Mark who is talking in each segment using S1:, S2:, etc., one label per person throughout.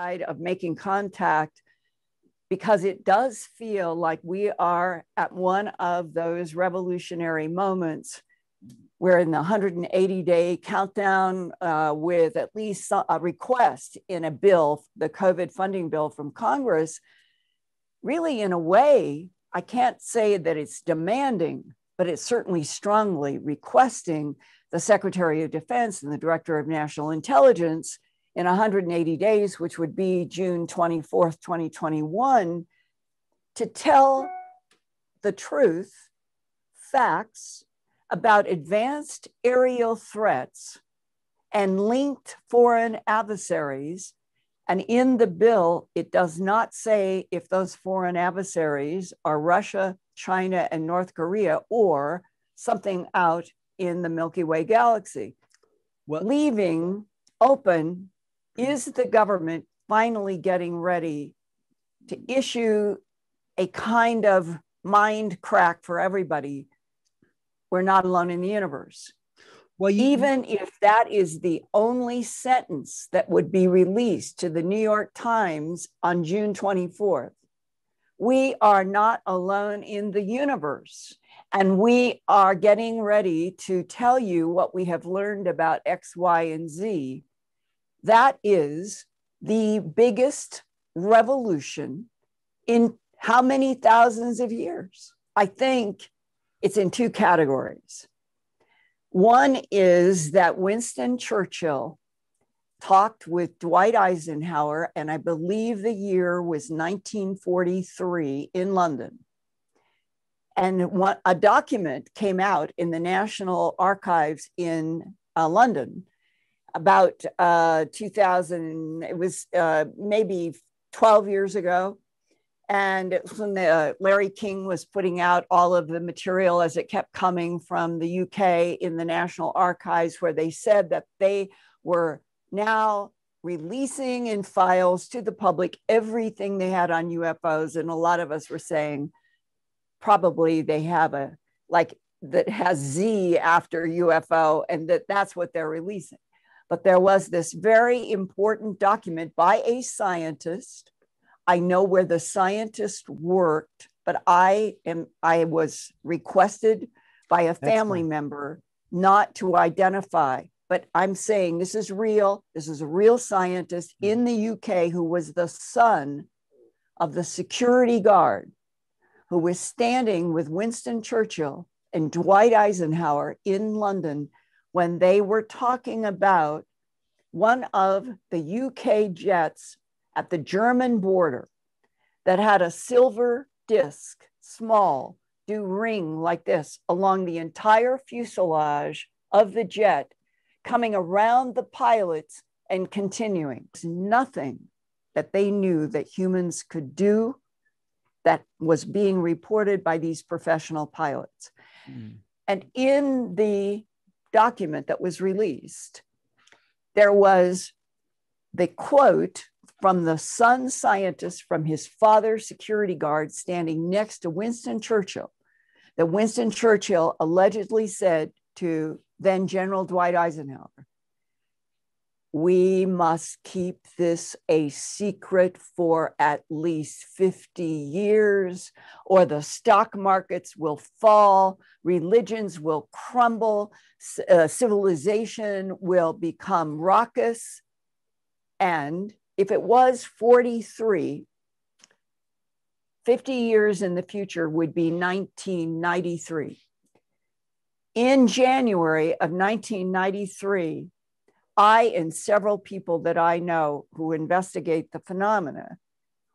S1: side of making contact because it does feel like we are at one of those revolutionary moments. We're in the 180-day countdown with at least a request in a bill, the COVID funding bill from Congress. Really, in a way, I can't say that it's demanding, but it's certainly strongly requesting the Secretary of Defense and the Director of National Intelligence in 180 days, which would be June 24th, 2021, to tell the truth, facts about advanced aerial threats and linked foreign adversaries. And in the bill, it does not say if those foreign adversaries are Russia, China, and North Korea, or something out in the Milky Way galaxy. Well, leaving open, is the government finally getting ready to issue a kind of mind crack for everybody? We're not alone in the universe. Well, even if that is the only sentence that would be released to the New York Times on June 24th, we are not alone in the universe. And we are getting ready to tell you what we have learned about X, Y, and Z. That is the biggest revolution in how many thousands of years? I think it's in two categories. One is that Winston Churchill talked with Dwight Eisenhower, and I believe the year was 1943 in London. And a document came out in the National Archives in London about 2000, it was maybe 12 years ago. And it was when Larry King was putting out all of the material as it kept coming from the UK in the National Archives, where they said that they were now releasing in files to the public everything they had on UFOs. And a lot of us were saying, probably they have a, like, that has Z after UFO, and that's what they're releasing. But there was this very important document by a scientist. I know where the scientist worked, but I was requested by a family member not to identify. But I'm saying this is real. This is a real scientist in the UK who was the son of the security guard who was standing with Winston Churchill and Dwight Eisenhower in London when they were talking about one of the UK jets at the German border that had a silver disc, small, do ring like this along the entire fuselage of the jet, coming around the pilots and continuing. There's nothing that they knew that humans could do that was being reported by these professional pilots. And in the document that was released, there was the quote from the son scientist from his father's security guard standing next to Winston Churchill, that Winston Churchill allegedly said to then General Dwight Eisenhower, "We must keep this a secret for at least 50 years, or the stock markets will fall, religions will crumble, civilization will become raucous." And if it was 43, 50 years in the future would be 1993. In January of 1993, I and several people that I know who investigate the phenomena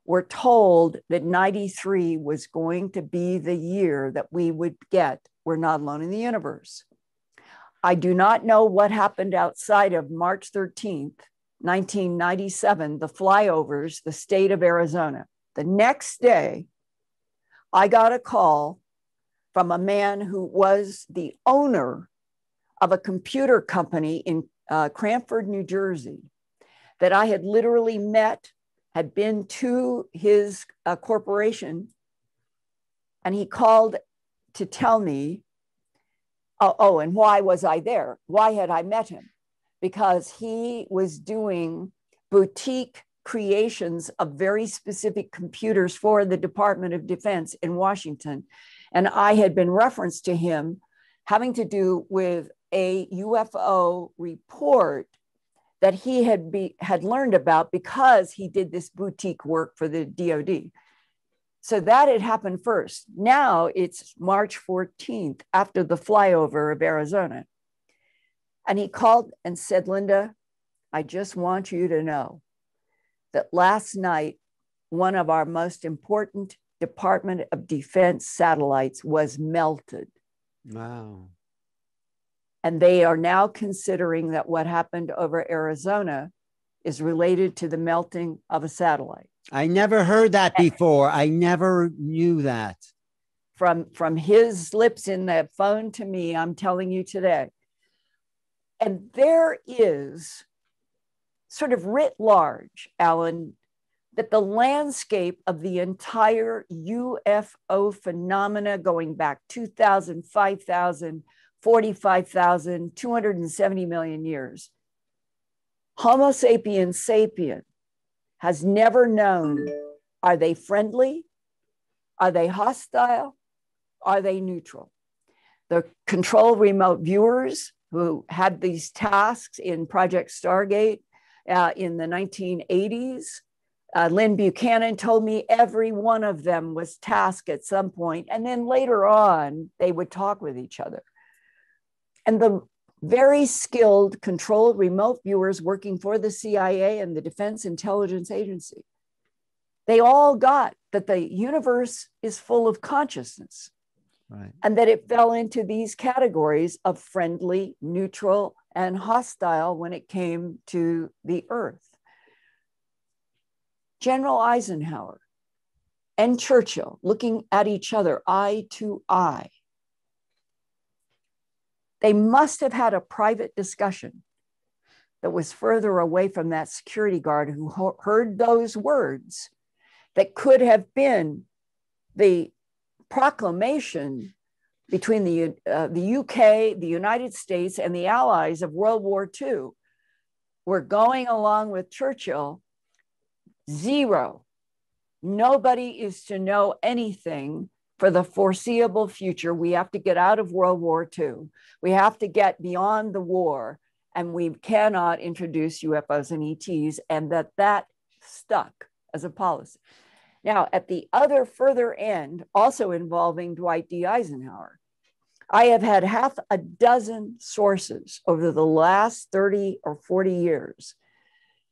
S1: were told that 93 was going to be the year that we would get We're Not Alone in the Universe. I do not know what happened outside of March 13th, 1997, the flyovers, the state of Arizona. The next day, I got a call from a man who was the owner of a computer company in Cranford, New Jersey, that I had literally met, had been to his corporation, and he called to tell me, and why was I there? Why had I met him? Because he was doing boutique creations of very specific computers for the Department of Defense in Washington. And I had been referenced to him having to do with a UFO report that he had learned about because he did this boutique work for the DoD. So that had happened first. Now it's March 14th after the flyover of Arizona. And he called and said, Linda, I just want you to know that last night, one of our most important Department of Defense satellites was melted.
S2: Wow.
S1: And they are now considering that what happened over Arizona is related to the melting of a satellite.
S2: I never heard that before. I never knew that.
S1: From his lips in the phone to me, I'm telling you today. And there is sort of writ large, Alan, that the landscape of the entire UFO phenomena going back 2,000, 5,000, 45,000, 270 million years, Homo sapiens sapien has never known, are they friendly? Are they hostile? Are they neutral? The control remote viewers who had these tasks in Project Stargate in the 1980s, Lynn Buchanan told me every one of them was tasked at some point, and then later on, they would talk with each other. And the very skilled controlled remote viewers working for the CIA and the Defense Intelligence Agency, they all got that the universe is full of consciousness.
S2: Right.
S1: And that it fell into these categories of friendly, neutral, and hostile when it came to the Earth. General Eisenhower and Churchill looking at each other eye to eye. They must have had a private discussion that was further away from that security guard who heard those words that could have been the proclamation between the UK, the United States, and the allies of World War II. We're going along with Churchill. Zero. Nobody is to know anything for the foreseeable future. We have to get out of World War II. We have to get beyond the war, and we cannot introduce UFOs and ETs, and that stuck as a policy. Now, at the other further end, also involving Dwight D. Eisenhower, I have had half a dozen sources over the last 30 or 40 years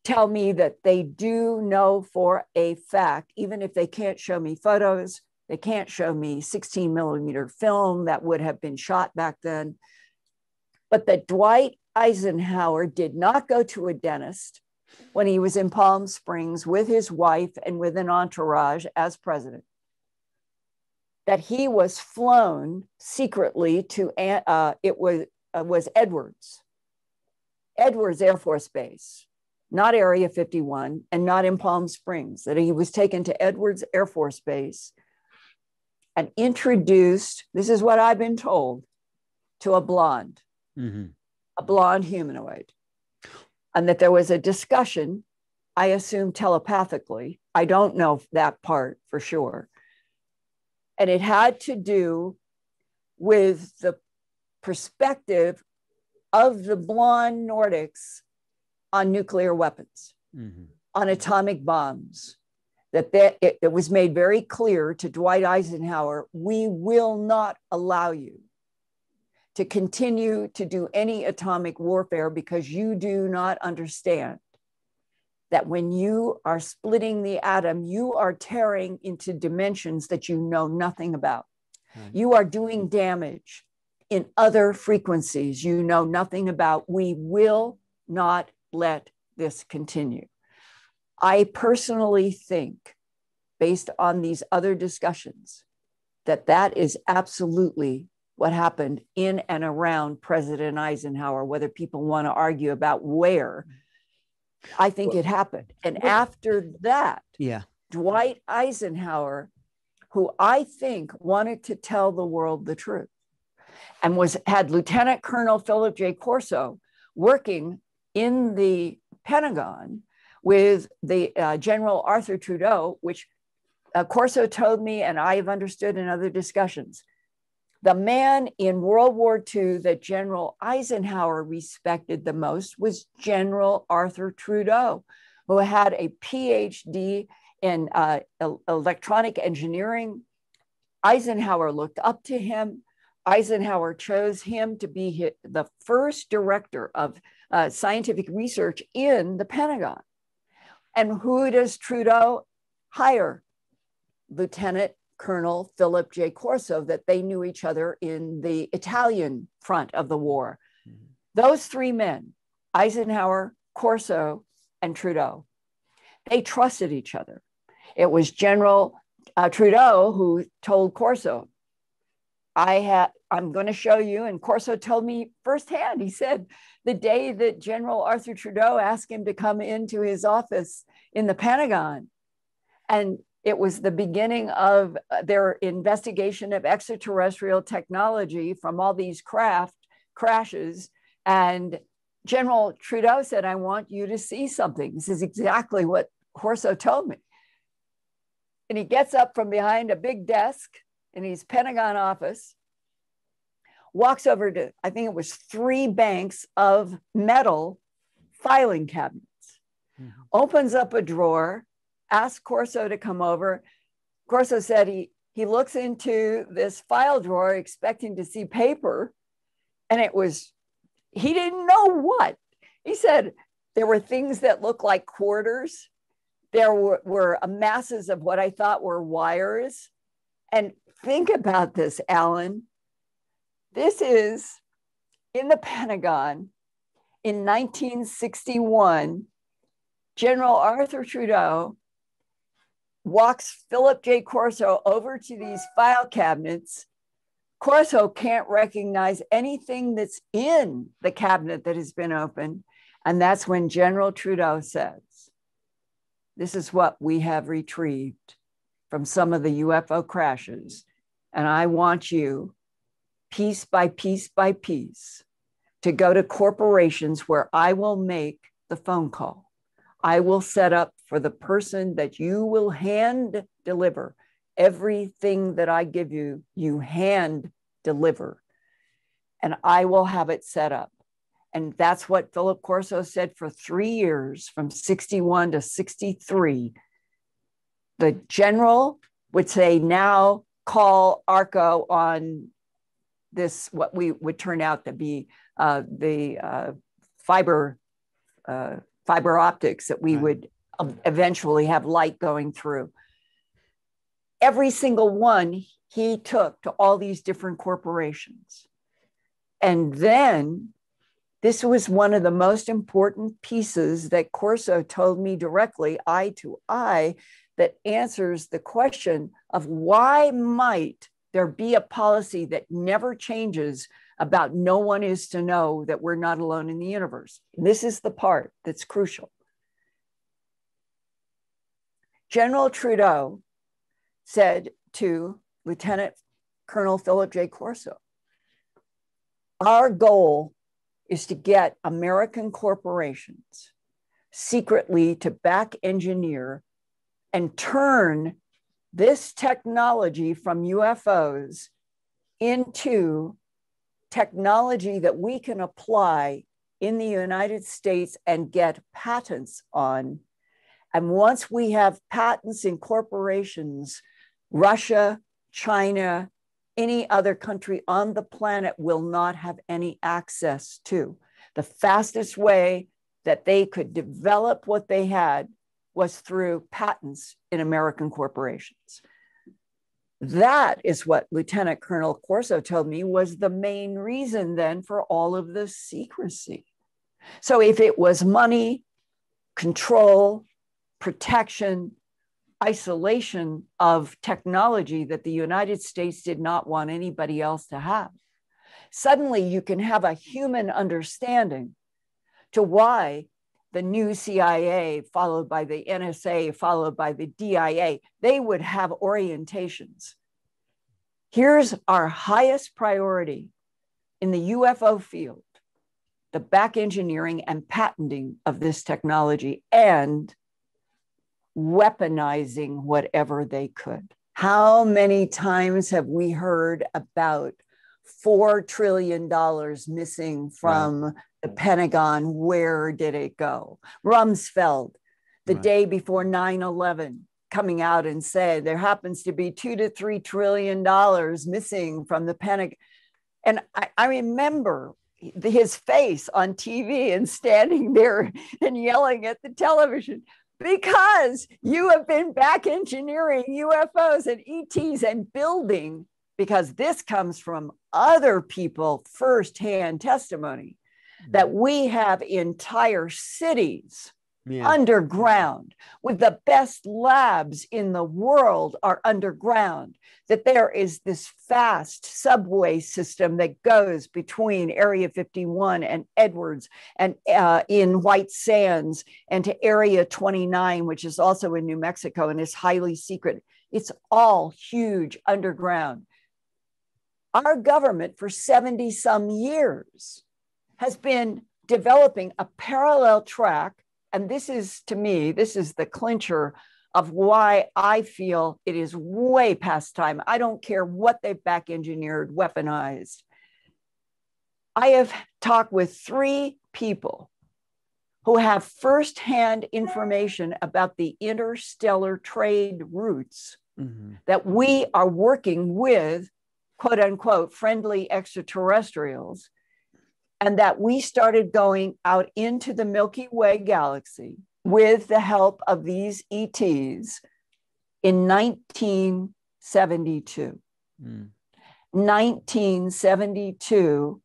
S1: tell me that they do know for a fact, even if they can't show me photos, they can't show me 16 millimeter film that would have been shot back then, but that Dwight Eisenhower did not go to a dentist when he was in Palm Springs with his wife and with an entourage as president, that he was flown secretly to, it was Edwards Air Force Base, not Area 51 and not in Palm Springs, that he was taken to Edwards Air Force Base and introduced, this is what I've been told, to a blonde humanoid. And that there was a discussion, I assume telepathically, I don't know that part for sure. And it had to do with the perspective of the blonde Nordics on nuclear weapons, on atomic bombs, that it was made very clear to Dwight Eisenhower, we will not allow you to continue to do any atomic warfare because you do not understand that when you are splitting the atom, you are tearing into dimensions that you know nothing about. Right. You are doing damage in other frequencies you know nothing about. We will not let this continue. I personally think, based on these other discussions, that is absolutely what happened in and around President Eisenhower, whether people want to argue about where. I think it happened. And after that, Dwight Eisenhower, who I think wanted to tell the world the truth, and had Lieutenant Colonel Philip J. Corso working in the Pentagon with the General Arthur Trudeau, which Corso told me, and I have understood in other discussions. The man in World War II that General Eisenhower respected the most was General Arthur Trudeau, who had a PhD in electronic engineering. Eisenhower looked up to him. Eisenhower chose him to be the first director of scientific research in the Pentagon. And who does Trudeau hire? Lieutenant Colonel Philip J. Corso, that they knew each other in the Italian front of the war. Mm-hmm. Those three men, Eisenhower, Corso, and Trudeau, they trusted each other. It was General Trudeau who told Corso, I'm going to show you, and Corso told me firsthand, he said, the day that General Arthur Trudeau asked him to come into his office in the Pentagon, and it was the beginning of their investigation of extraterrestrial technology from all these craft crashes. And General Trudeau said, I want you to see something. This is exactly what Corso told me. And he gets up from behind a big desk in his Pentagon office, walks over to, I think it was 3 banks of metal filing cabinets, opens up a drawer, asked Corso to come over. Corso said he looks into this file drawer expecting to see paper, and he didn't know what. He said there were things that looked like quarters. There were masses of what I thought were wires. And think about this, Alan. This is in the Pentagon in 1961. General Arthur Trudeau walks Philip J. Corso over to these file cabinets. Corso can't recognize anything that's in the cabinet that has been opened. And that's when General Trudeau says, this is what we have retrieved from some of the UFO crashes. And I want you, piece by piece by piece, to go to corporations where I will make the phone call. I will set up for the person that you will hand deliver. Everything that I give you, you hand deliver. And I will have it set up. And that's what Philip Corso said for 3 years, from 61 to 63. The general would say, now call ARCO on this, what we would turn out to be the fiber optics that we would eventually have light going through. Every single one he took to all these different corporations. And then this was one of the most important pieces that Corso told me directly, eye to eye, that answers the question of why might there be a policy that never changes about no one is to know that we're not alone in the universe. This is the part that's crucial. General Trudeau said to Lieutenant Colonel Philip J. Corso, our goal is to get American corporations secretly to back engineer and turn this technology from UFOs into technology that we can apply in the United States and get patents on. And once we have patents in corporations, Russia, China, any other country on the planet will not have any access to. The fastest way that they could develop what they had was through patents in American corporations. That is what Lieutenant Colonel Corso told me was the main reason then for all of the secrecy. So if it was money, control, protection, isolation of technology that the United States did not want anybody else to have, suddenly you can have a human understanding to why the new CIA, followed by the NSA, followed by the DIA, they would have orientations. Here's our highest priority in the UFO field. the back engineering and patenting of this technology and weaponizing whatever they could. How many times have we heard about $4 trillion missing from the Pentagon? Where did it go? Rumsfeld, the day before 9/11, coming out and said there happens to be $2 to $3 trillion missing from the Pentagon. And I remember his face on TV and standing there and yelling at the television, because you have been back engineering UFOs and ETs and building, because this comes from other people, firsthand testimony, that we have entire cities underground, with the best labs in the world are underground, that there is this fast subway system that goes between Area 51 and Edwards and in White Sands and to Area 29, which is also in New Mexico and is highly secret. It's all huge underground. Our government for 70 some years has been developing a parallel track. And this is, to me, this is the clincher of why I feel it is way past time. I don't care what they've back engineered, weaponized. I have talked with 3 people who have firsthand information about the interstellar trade routes that we are working with, quote unquote, friendly extraterrestrials, and that we started going out into the Milky Way galaxy with the help of these ETs in 1972. 1972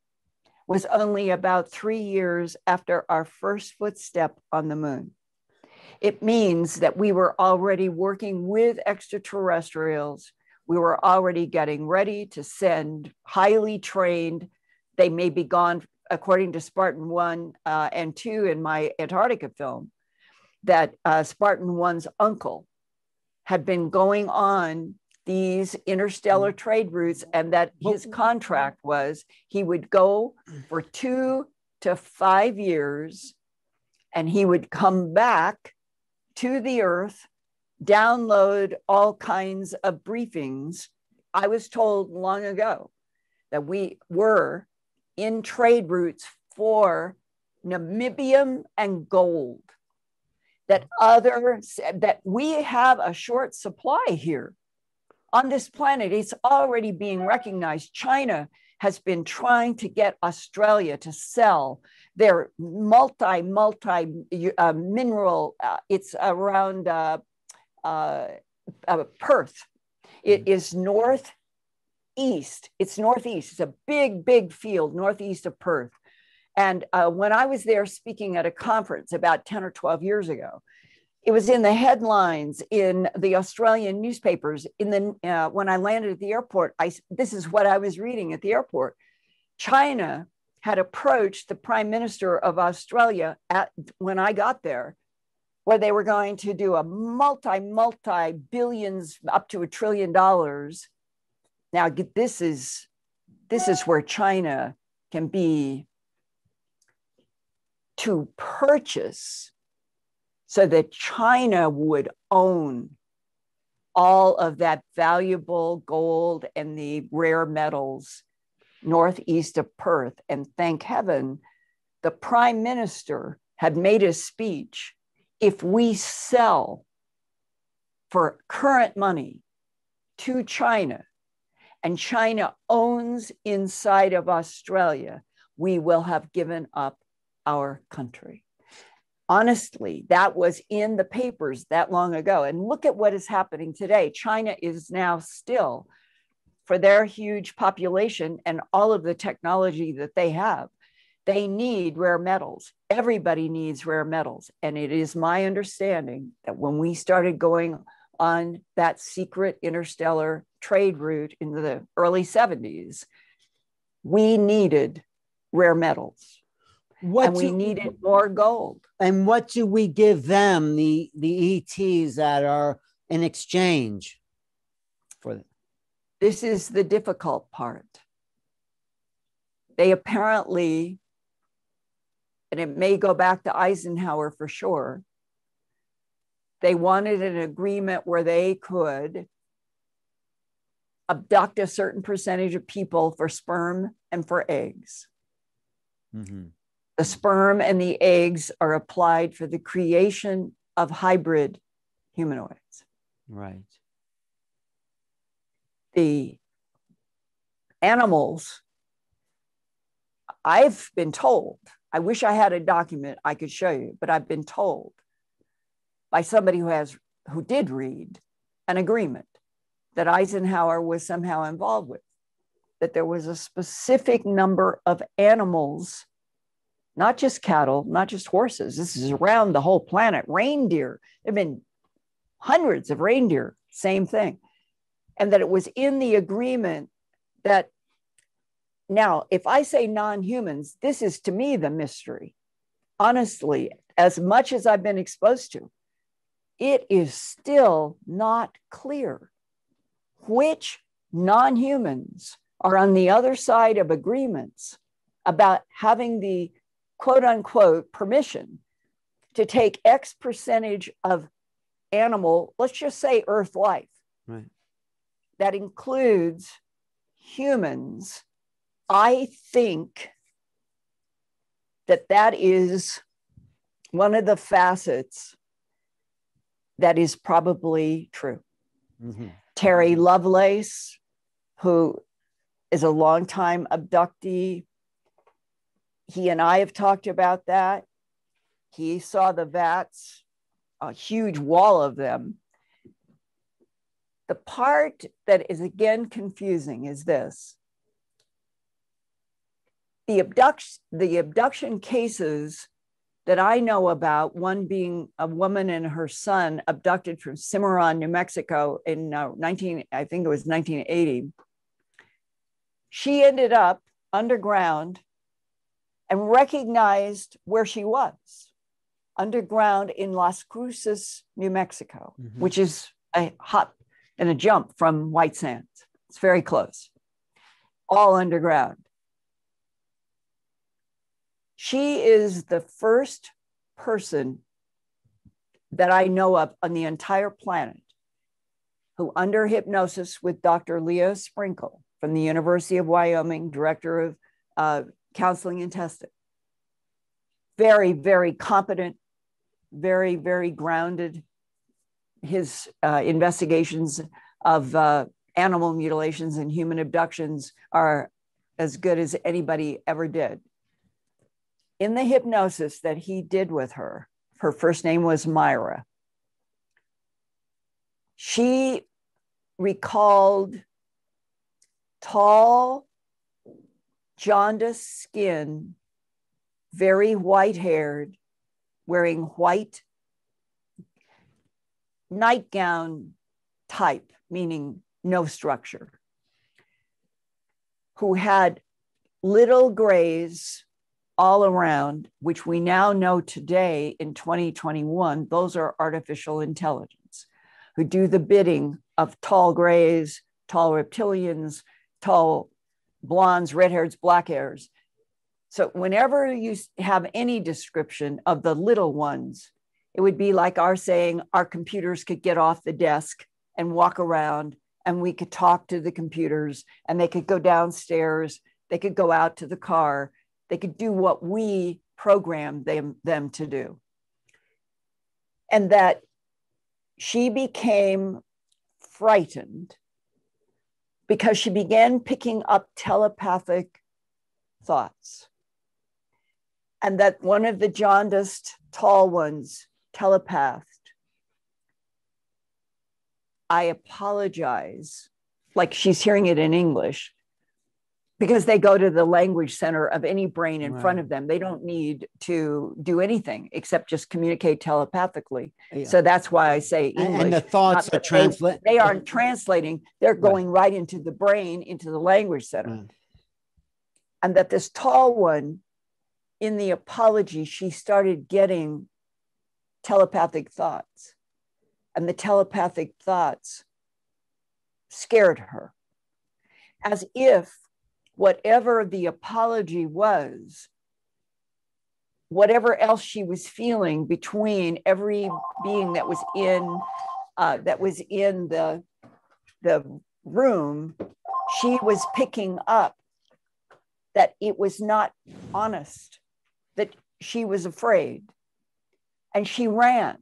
S1: was only about 3 years after our first footstep on the moon. It means that we were already working with extraterrestrials. We were already getting ready to send highly trained, they may be gone, according to Spartan 1 and 2 in my Antarctica film, that Spartan 1's uncle had been going on these interstellar trade routes, and that his contract was he would go for 2 to 5 years and he would come back to the Earth, download all kinds of briefings. I was told long ago that we were in trade routes for namibium and gold, that we have a short supply here on this planet. It's already being recognized. China has been trying to get Australia to sell their multi mineral. It's around Perth. It is northeast. It's northeast. It's a big field northeast of Perth. And when I was there speaking at a conference about 10 or 12 years ago, it was in the headlines in the Australian newspapers. When I landed at the airport, this is what I was reading at the airport. China had approached the Prime Minister of Australia when I got there, where they were going to do a multi billions, up to $1 trillion. Now, this is where China can be, to purchase, so that China would own all of that valuable gold and the rare metals northeast of Perth. And thank heaven, the Prime Minister had made a speech. If we sell for current money to China, and China owns inside of Australia, we will have given up our country. Honestly, that was in the papers that long ago. And look at what is happening today. China is now still, for their huge population and all of the technology that they have, they need rare metals. Everybody needs rare metals. And it is my understanding that when we started going on that secret interstellar trade route in the early 70s, we needed rare metals. We needed more gold.
S2: And what do we give them, the ETs that are in exchange for them?
S1: This is the difficult part. They apparently and it may go back to Eisenhower for sure, they wanted an agreement where they could abduct a certain percentage of people for sperm and for eggs.
S2: Mm-hmm.
S1: The sperm and the eggs are applied for the creation of hybrid humanoids.
S2: Right.
S1: The animals, I've been told, I wish I had a document I could show you, but I've been told by somebody who did read an agreement that Eisenhower was somehow involved with, that there was a specific number of animals, not just cattle, not just horses. This is around the whole planet. Reindeer, there have been hundreds of reindeer, same thing. And that it was in the agreement that, now, if I say non-humans, this is to me the mystery. Honestly, as much as I've been exposed to, it is still not clear which non-humans are on the other side of agreements about having the quote unquote permission to take X percentage of animal, let's just say Earth life.
S2: Right.
S1: That includes humans. I think that is one of the facets that is probably true.
S2: Mm-hmm.
S1: Terry Lovelace, who is a longtime abductee, he and I have talked about that. He saw the vats, a huge wall of them. The part that is again confusing is this. The abduction cases that I know about, one being a woman and her son abducted from Cimarron, New Mexico in I think it was 1980. She ended up underground and recognized where she was, underground in Las Cruces, New Mexico,
S2: mm-hmm.
S1: which is a hop and a jump from White Sands. It's very close, all underground. She is the first person that I know of on the entire planet who, under hypnosis with Dr. Leo Sprinkle from the University of Wyoming, director of counseling and testing, very, very competent, very, very grounded. His investigations of animal mutilations and human abductions are as good as anybody ever did. In the hypnosis that he did with her, her first name was Myra. She recalled tall, jaundiced skin, very white-haired, wearing white nightgown type, meaning no structure, who had little grays all around, which we now know today in 2021, those are artificial intelligence, who do the bidding of tall grays, tall reptilians, tall blondes, red hairs, black hairs. So whenever you have any description of the little ones, it would be like our saying our computers could get off the desk and walk around and we could talk to the computers and they could go downstairs, they could go out to the car, they could do what we programmed them to do. And that she became frightened because she began picking up telepathic thoughts. And that one of the jaundiced tall ones telepathed, "I apologize," like she's hearing it in English, because they go to the language center of any brain in front of them. They don't need to do anything except just communicate telepathically. Yeah. So that's why I say English.
S2: And the thoughts are translated.
S1: They aren't translating. They're going right into the brain, into the language center. Right. And that this tall one, in the apology, she started getting telepathic thoughts. And the telepathic thoughts scared her, as if whatever the apology was whatever else she was feeling between every being that was in the room, she was picking up that it was not honest, that she was afraid, and she ran.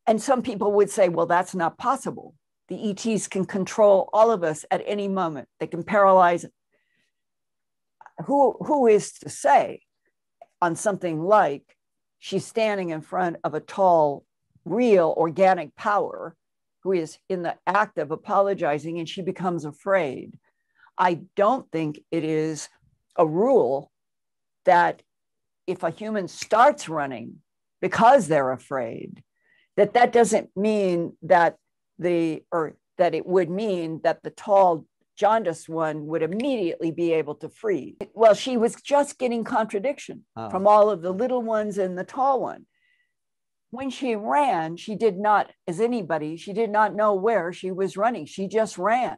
S1: And some people would say, well, that's not possible. The ETs can control all of us at any moment. They can paralyze. Who is to say on something like she's standing in front of a tall, real organic power who is in the act of apologizing and she becomes afraid? I don't think it is a rule that if a human starts running because they're afraid, that doesn't mean that it would mean that the tall, jaundiced one would immediately be able to freeze. Well, she was just getting contradiction from all of the little ones and the tall one. When she ran, she did not, as anybody, she did not know where she was running. She just ran.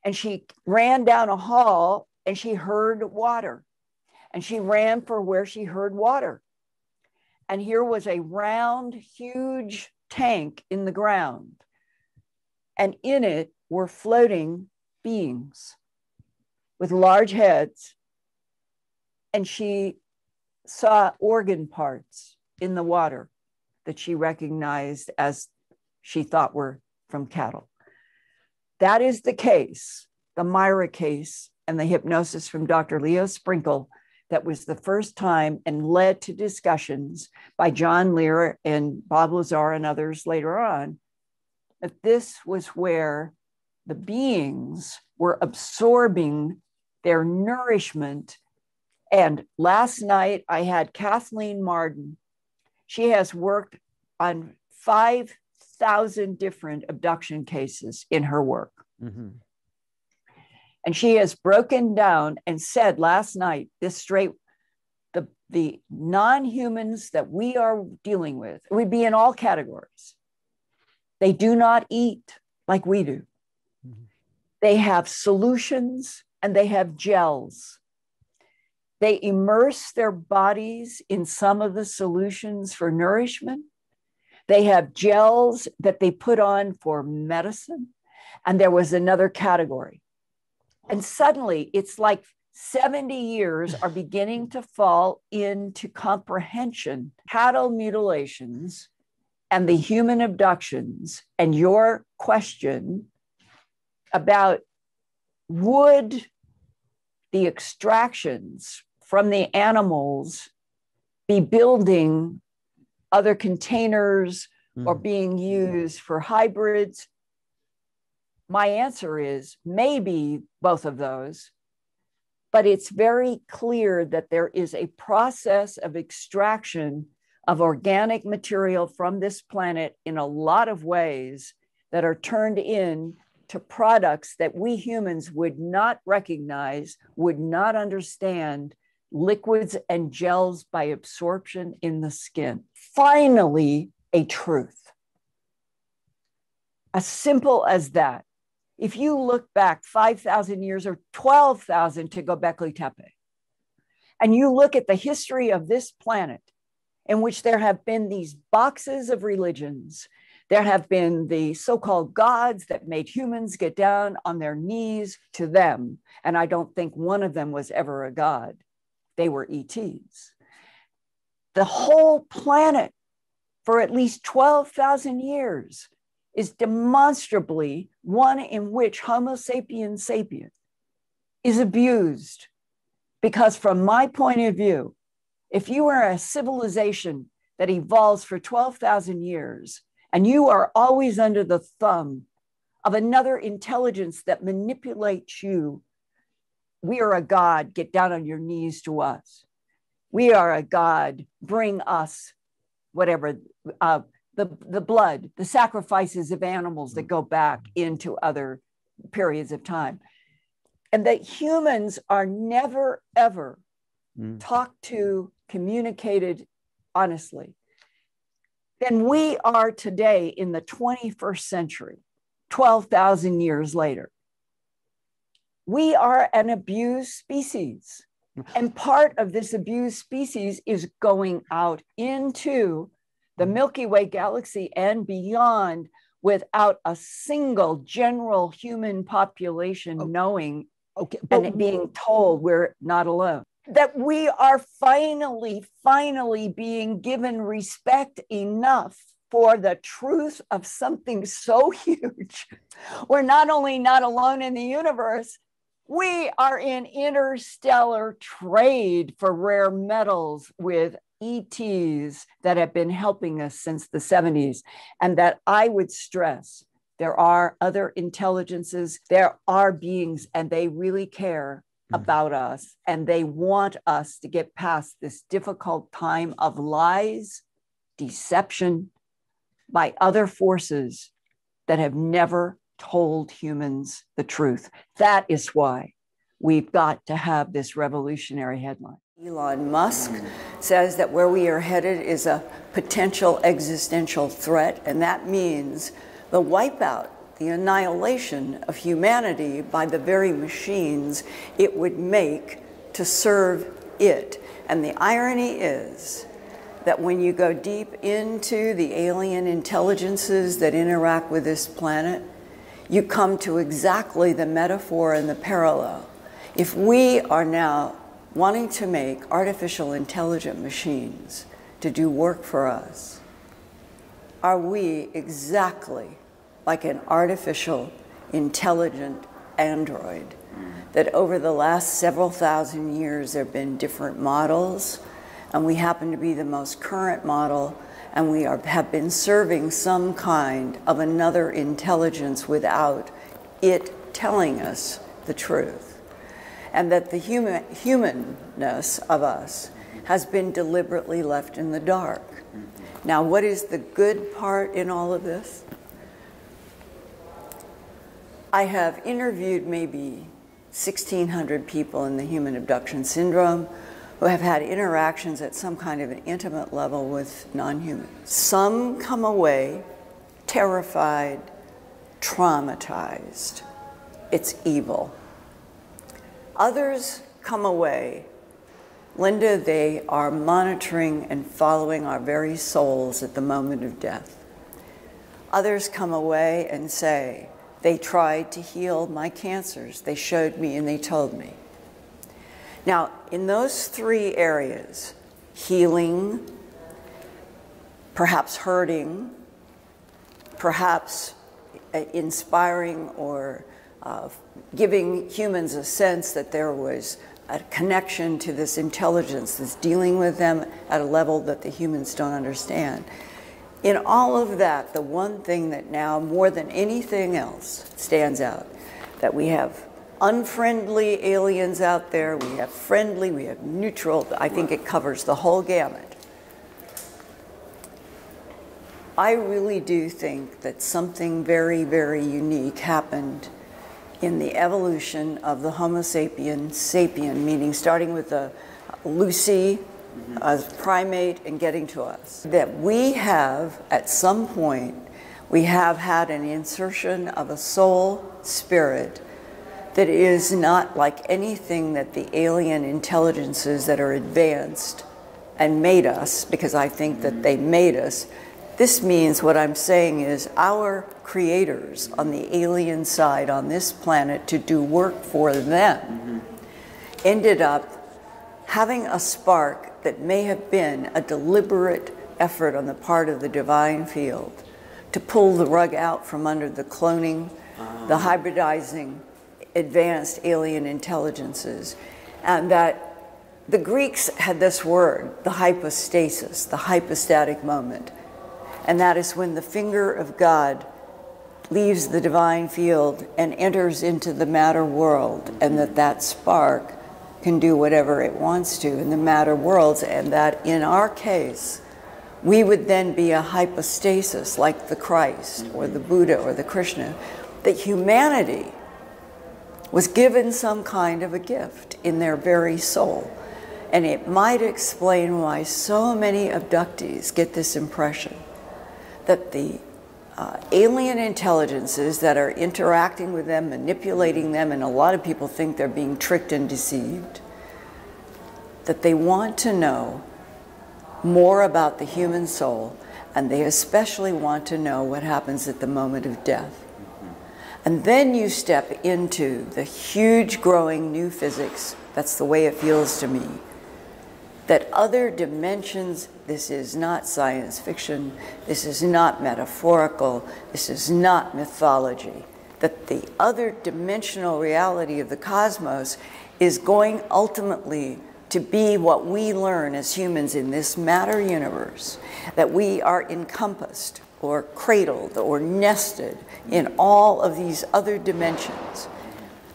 S1: And she ran down a hall and she heard water. And she ran for where she heard water. And here was a round, huge tank in the ground. And in it were floating beings with large heads. And she saw organ parts in the water that she recognized as she thought were from cattle. That is the case, the Myra case and the hypnosis from Dr. Leo Sprinkle, that was the first time and led to discussions by John Lear and Bob Lazar and others later on, that this was where the beings were absorbing their nourishment. And last night I had Kathleen Marden. She has worked on 5,000 different abduction cases in her work. Mm-hmm. And she has broken down and said last night, the non-humans that we are dealing with, it would be in all categories. They do not eat like we do. Mm-hmm. They have solutions and they have gels. They immerse their bodies in some of the solutions for nourishment. They have gels that they put on for medicine. And there was another category. And suddenly it's like 70 years are beginning to fall into comprehension. Cattle mutilations and the human abductions, and your question about would the extractions from the animals be building other containers or being used for hybrids? My answer is maybe both of those, but it's very clear that there is a process of extraction of organic material from this planet in a lot of ways that are turned into products that we humans would not recognize, would not understand, liquids and gels by absorption in the skin. Finally, a truth. As simple as that. If you look back 5,000 years or 12,000 to Gobekli Tepe, and you look at the history of this planet, in which there have been these boxes of religions, there have been the so-called gods that made humans get down on their knees to them. And I don't think one of them was ever a god. They were ETs. The whole planet for at least 12,000 years is demonstrably one in which Homo sapiens sapien is abused. Because from my point of view, if you are a civilization that evolves for 12,000 years and you are always under the thumb of another intelligence that manipulates you, we are a god, get down on your knees to us. We are a god, bring us whatever, the blood, the sacrifices of animals that go back into other periods of time. And that humans are never, ever talked to, communicated honestly. Then we are today in the 21st century, 12,000 years later. We are an abused species. And part of this abused species is going out into the Milky Way galaxy and beyond without a single general human population knowing and it being told we're not alone. That we are finally being given respect enough for the truth of something so huge. We're not only not alone in the universe, we are in interstellar trade for rare metals with ETs that have been helping us since the 70s. And that I would stress, there are other intelligences, there are beings, and they really care about us. And they want us to get past this difficult time of lies, deception by other forces that have never told humans the truth. That is why we've got to have this revolutionary headline. Elon Musk says that where we are headed is a potential existential threat, and that means the wipeout, the annihilation of humanity by the very machines it would make to serve it. And the irony is that when you go deep into the alien intelligences that interact with this planet, you come to exactly the metaphor and the parallel. If we are now wanting to make artificial intelligent machines to do work for us, are we exactly like an artificial intelligent android that over the last several thousand years there have been different models, and we happen to be the most current model, and we have been serving some kind of another intelligence without it telling us the truth. And that the humanness of us has been deliberately left in the dark. Now, what is the good part in all of this? I have interviewed maybe 1,600 people in the human abduction syndrome who have had interactions at some kind of an intimate level with non-humans. Some come away terrified, traumatized. It's evil. Others come away, Linda, they are monitoring and following our very souls at the moment of death. Others come away and say, they tried to heal my cancers. They showed me and they told me. Now, in those three areas, healing, perhaps hurting, perhaps inspiring or giving humans a sense that there was a connection to this intelligence that's dealing with them at a level that the humans don't understand. In all of that, the one thing that now more than anything else stands out, that we have unfriendly aliens out there, we have friendly, we have neutral. I think it covers the whole gamut. I really do think that something very, very unique happened in the evolution of the Homo sapien, meaning starting with the Lucy, a primate, and getting to us. That we have, at some point, we have had an insertion of a soul spirit that is not like anything that the alien intelligences that are advanced and made us, because I think that they made us. This means what I'm saying is our creators on the alien side on this planet to do work for them ended up having a spark that may have been a deliberate effort on the part of the divine field to pull the rug out from under the cloning, the hybridizing, advanced alien intelligences. And that the Greeks had this word, the hypostasis, the hypostatic moment. And that is when the finger of God leaves the divine field and enters into the matter world, and that spark can do whatever it wants to in the matter worlds, and that in our case, we would then be a hypostasis like the Christ or the Buddha or the Krishna, that humanity was given some kind of a gift in their very soul. And it might explain why so many abductees get this impression that the alien intelligences that are interacting with them, manipulating them, and a lot of people think they're being tricked and deceived, that they want to know more about the human soul, and they especially want to know what happens at the moment of death. And then you step into the huge growing new physics. That's the way it feels to me. That other dimensions, this is not science fiction, this is not metaphorical, this is not mythology. That the other dimensional reality of the cosmos is going ultimately to be what we learn as humans in this matter universe, that we are encompassed or cradled or nested in all of these other dimensions,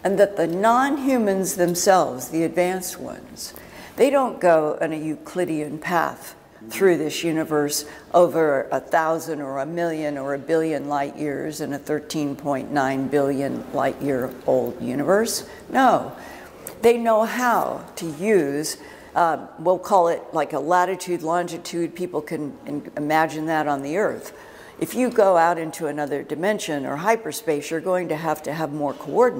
S1: and that the non-humans themselves, the advanced ones, they don't go on a Euclidean path through this universe over 1,000 or 1,000,000 or 1,000,000,000 light years in a 13.9 billion light year old universe. No, they know how to use, we'll call it like a latitude, longitude. People can imagine that on the Earth. If you go out into another dimension or hyperspace, you're going to have more coordinates.